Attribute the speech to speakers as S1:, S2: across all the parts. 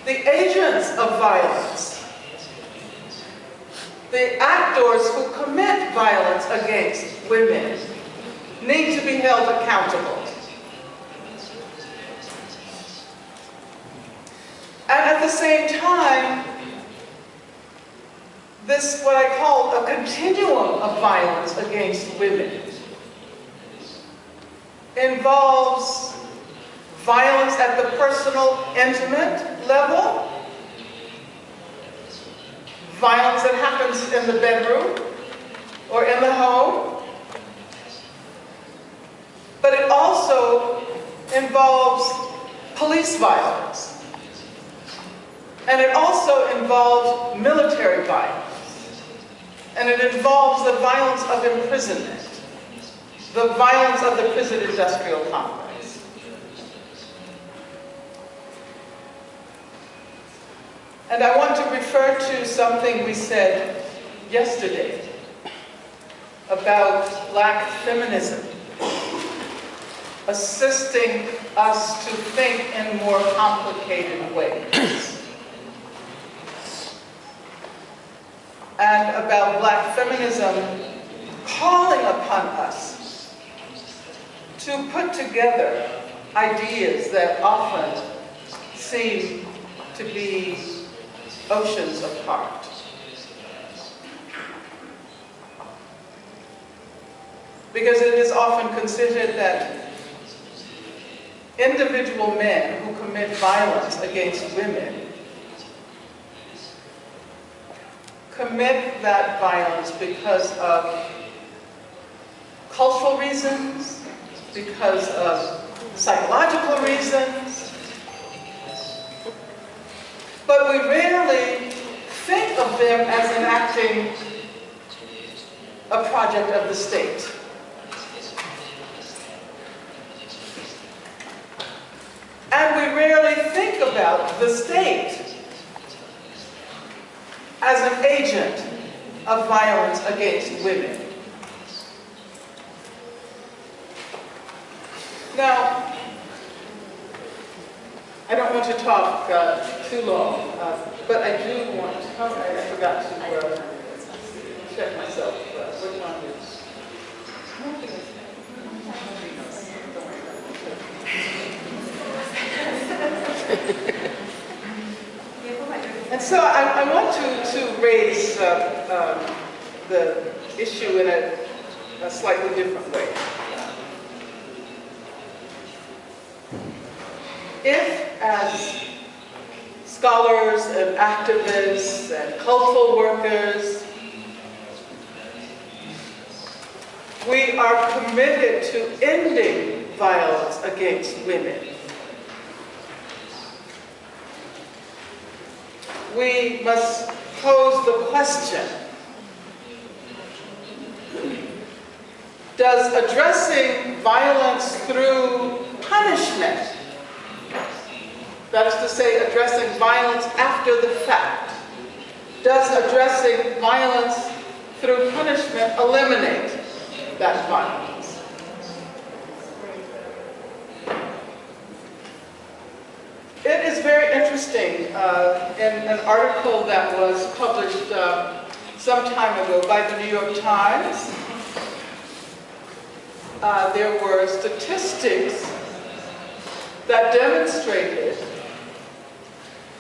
S1: the agents of violence, the actors who commit violence against women, need to be held accountable. And at the same time, this, what I call a continuum of violence against women, involves violence at the personal, intimate level, violence that happens in the bedroom or in the home, but it also involves police violence. And it also involves military violence. And it involves the violence of imprisonment, the violence of the prison-industrial complex. And I want to refer to something we said yesterday about Black feminism, assisting us to think in more complicated ways. And about Black feminism calling upon us to put together ideas that often seem to be oceans apart. Because it is often considered that individual men who commit violence against women commit that violence because of cultural reasons, because of psychological reasons, but we rarely think of them as enacting a project of the state. And we rarely think about the state as an agent of violence against women. Now, I don't want to talk too long, but I do want to, I forgot to check myself. Which one is? And so I want to raise the issue in a slightly different way. If, as scholars and activists and cultural workers, we are committed to ending violence against women, we must pose the question, does addressing violence through punishment, that's to say addressing violence after the fact, does addressing violence through punishment eliminate that violence? It is very interesting, in an article that was published some time ago by the New York Times, there were statistics that demonstrated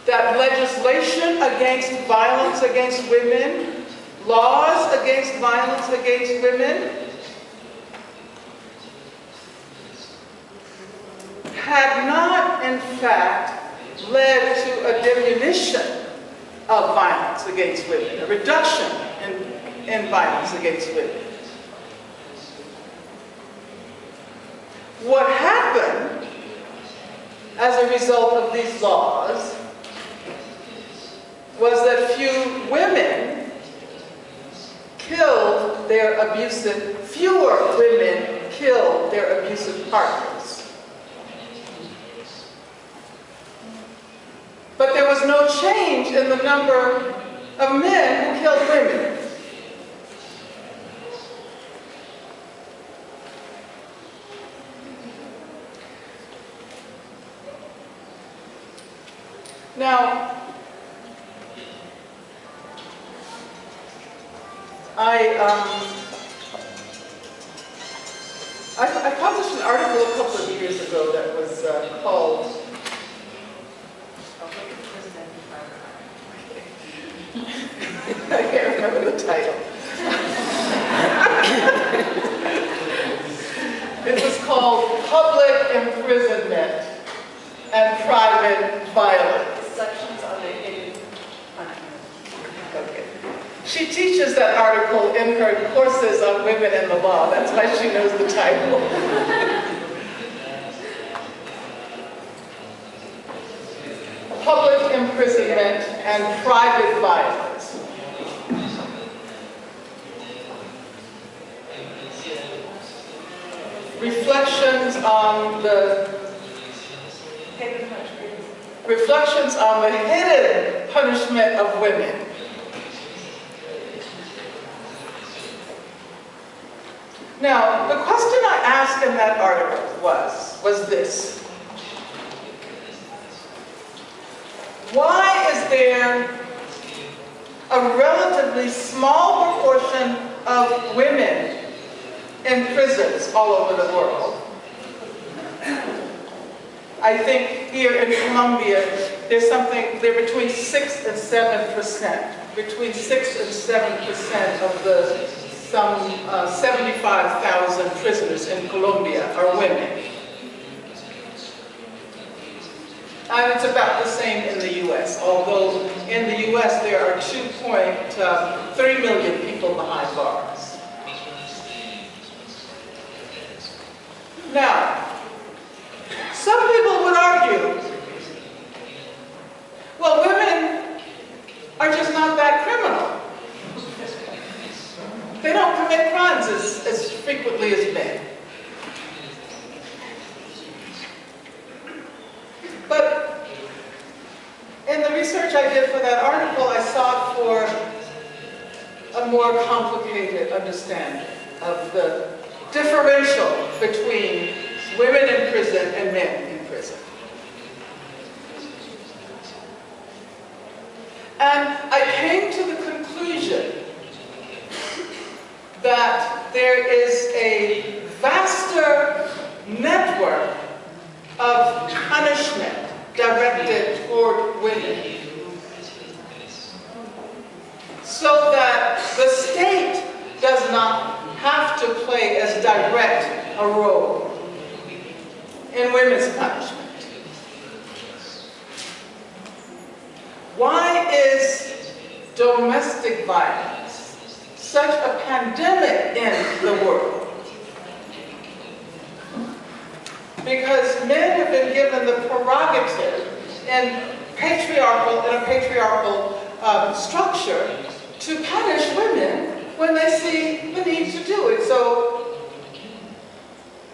S1: that legislation against violence against women, laws against violence against women, had not, in fact, led to a diminution of violence against women, a reduction in violence against women. What happened as a result of these laws was that few women killed their abusive, fewer women killed their abusive partners. But there was no change in the number of men who killed women. Now, I published an article a couple of years ago that was called I can't remember the title. It was called Public Imprisonment and Private Violence. Sections on the hidden punishment. Okay. She teaches that article in her courses on women and the law. That's why she knows the title. Public imprisonment and private violence. Reflections on the hidden punishment of women. Now, the question I asked in that article was this. Why is there a relatively small proportion of women in prisons all over the world? I think here in Colombia, they're between 6 and 7%. Between 6 and 7% of the some 75,000 prisoners in Colombia are women. And it's about the same in the U.S., although in the U.S. there are 2.3 million people behind bars. Now, some people would argue, well, women are just not that criminal. They don't commit crimes as frequently as men. But in the research I did for that article, I sought for a more complicated understanding of the differential between women in prison and men in prison. And I came to the conclusion that there is a vaster network of punishment directed toward women, so that the state does not have to play as direct a role in women's punishment. Why is domestic violence such a pandemic in the world? Because men have been given the prerogative in a patriarchal structure to punish women when they see the need to do it. So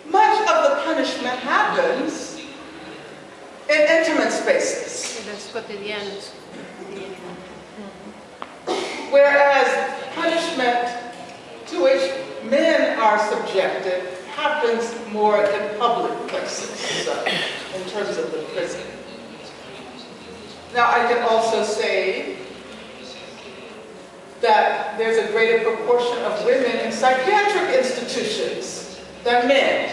S1: much of the punishment happens in intimate spaces. Whereas punishment to which men are subjected happens more in public places, in terms of the prison. Now, I can also say that there's a greater proportion of women in psychiatric institutions than men.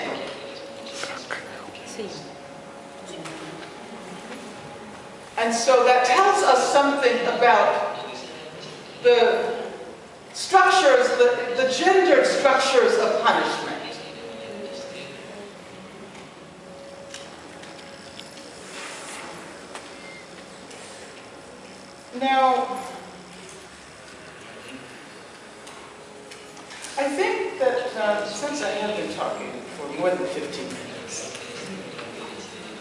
S1: And so that tells us something about the structures, the gendered structures of punishment. Now, I think that since I have been talking for more than 15 minutes,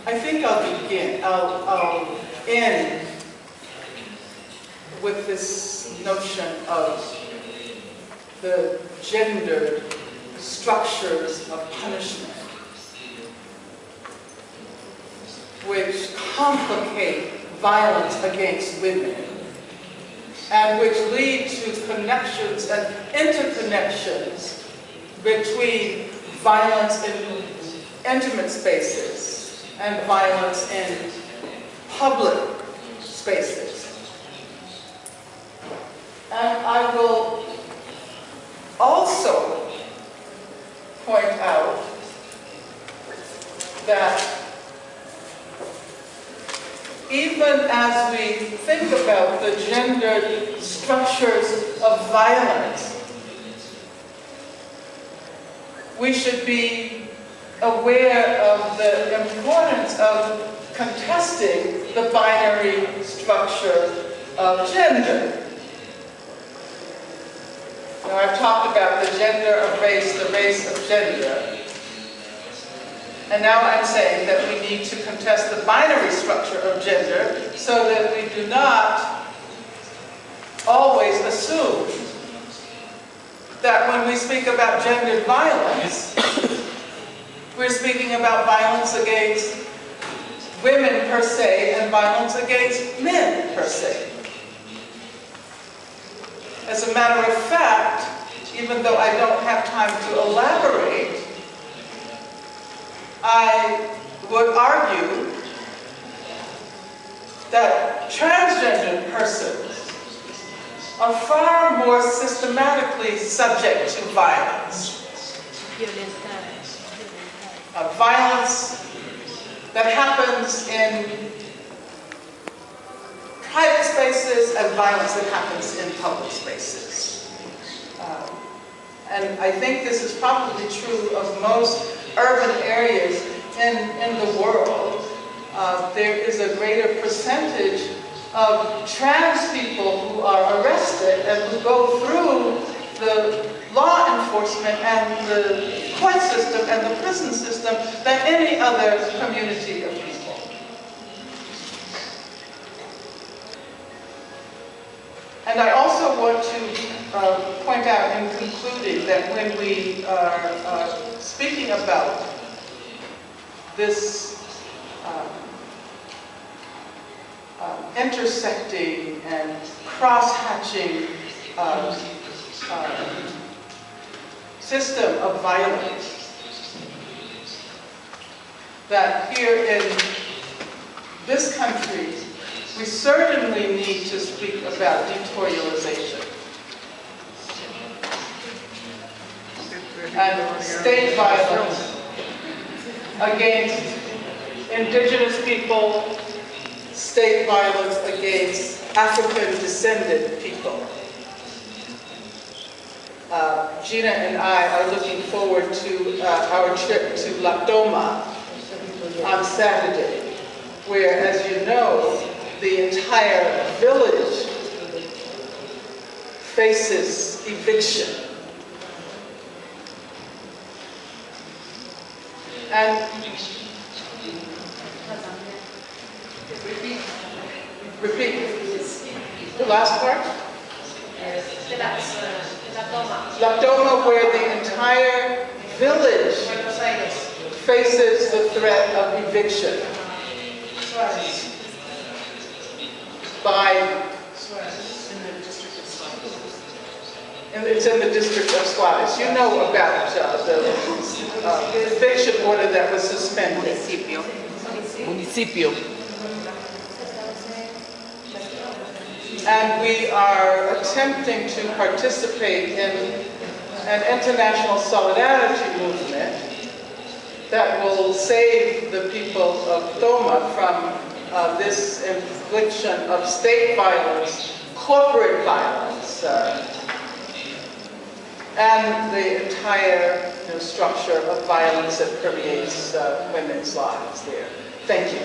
S1: I think I'll end with this notion of the gendered structures of punishment, which complicate violence against women, and which lead to connections and interconnections between violence in intimate spaces and violence in public spaces. And I will also point out that even as we think about the gendered structures of violence, we should be aware of the importance of contesting the binary structure of gender. Now, I've talked about the gender of race, the race of gender. And now I'm saying that we need to contest the binary structure of gender so that we do not always assume that when we speak about gendered violence, we're speaking about violence against women per se and violence against men per se. As a matter of fact, even though I don't have time to elaborate, I would argue that transgender persons are far more systematically subject to violence. Violence that happens in private spaces and violence that happens in public spaces. And I think this is probably true of most urban areas in the world. There is a greater percentage of trans people who are arrested and who go through the law enforcement and the court system and the prison system than any other community of people. And I also want to point out in concluding that when we are speaking about this intersecting and cross-hatching system of violence, that here in this country, we certainly need to speak about deterritorialization and state violence against indigenous people, state violence against African-descended people. Gina and I are looking forward to our trip to La Toma on Saturday, where, as you know, the entire village faces eviction. And repeat the last part. La Toma, where the entire village faces the threat of eviction by, it's in the district of Suarez. You know about the eviction order that was suspended. Municipio. And we are attempting to participate in an international solidarity movement that will save the people of Toma from this infliction of state violence, corporate violence, and the entire structure of violence that permeates women's lives there. Thank you.